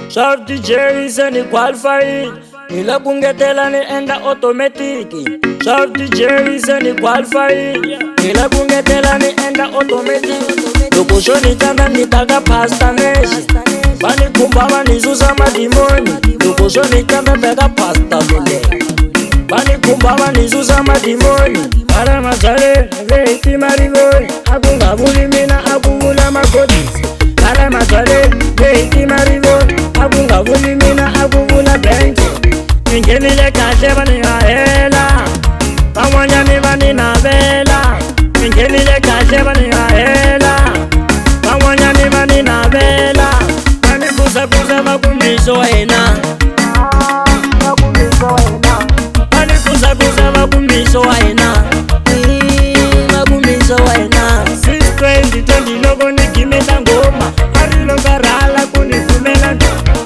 Sharp DJ se ni qualify, ni la kungetela ni enda automatic. Sharp DJ se ni qualify, ni la kungetela ni enda automatic. Loko shoni tanda ni taga pasta neshi, bani kumba bani zuza madimoni. Loko shoni tanda taga pasta lule, bani kumba bani zuza madimoni. Para mazale veiti marigoni, akunga buli mina akungula makoti. Para mazale veiti marigoni, akunga buli mina akungula benki. Ningenile kahle bani ahela, bamwanyani bani nabela. Ningenile kahle bani ahela, bamwanyani bani nabela. Bani buza buza bakumiso wena, bani buza buza bakumiso wena, bakumiso wena. Since 2020 logo nikimela ngoma, arilo karala kunifumela.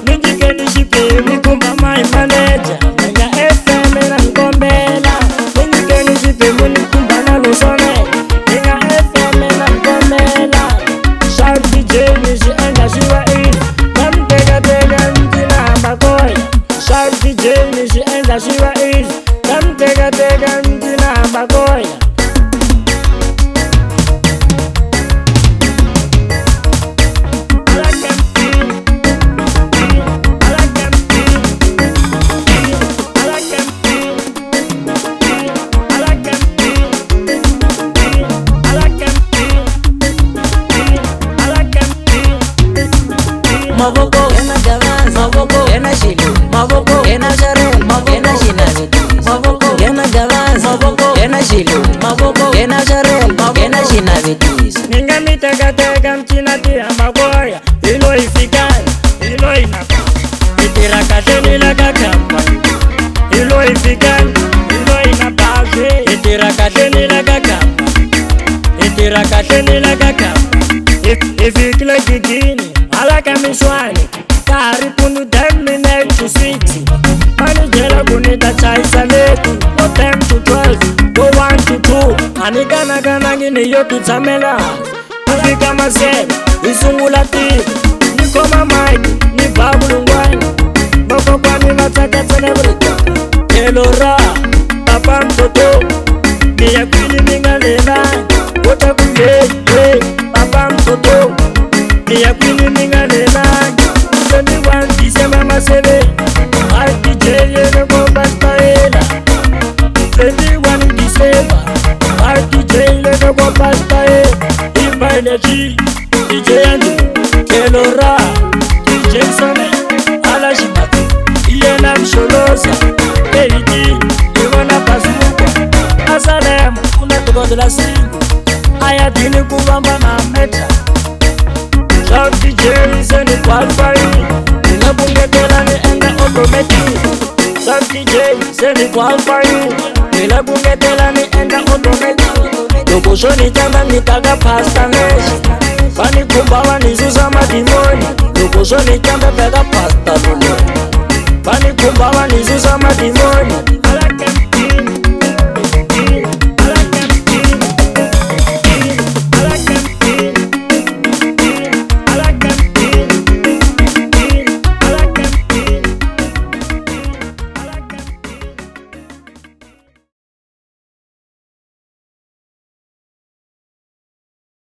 Ninjike nishipe mikumba my manager, nanga FM na ngombela. Ninjike nishipe munikumba na lusone, nanga FM na ngombela. Sharp DJ nishi enda shiwa in, kamtega tega mtina makoya. Sharp DJ nishi enda shiwa in, kamtega tega mtina makoya. Mavoko ena galas, mavoko ena shilu, mavoko ena share, mavoko ena shinani. Mavoko ena galas, mavoko ena shilu, mavoko ena share, mavoko ena shinani. Ninga mitega tega mchina tia magoya, ilo ifikani, ilo inaka. Itira kateni la kakamba, ilo ifikani, ilo inapase. Itira kateni la kakamba, itira kateni la kakamba. Ifikile kikini, alaka mishwani, kari kunu terminate to city. Manijela kunita chaisa letu, go 10 to 12, go 1 to 2. Anikana gana gini yotu tamela, afika masema, isungula tibu. Nikoma maiki, ni babulu ngwani, boko kwa ni mataka tenebrika. Elora, papa mtoto, ni ya kwili minga lelani. Wota kuye, papa mtoto, ni ya kwili minga lelani. 21 December masebe, RDJ yene kwa pastaela. 21 December, RDJ yene kwa pastaela. Imba energy, DJ Andy, Kelora, DJ Sone, ala shibatu, iyena msholosa. Eriti, iwana pasuko, asalemu, unatukodela singu. Ayatini kubamba na mecha. Sharp DJ se ni qualify, nila kungetela ni enda automatic. Sharp DJ se ni qualify, nila kungetela ni enda automatic. Loko shoni tanda nitaga pasta neshi, bani kumba bani zuza madimoni. Loko shoni tanda taga pasta lule, bani kumba bani zuza madimoni.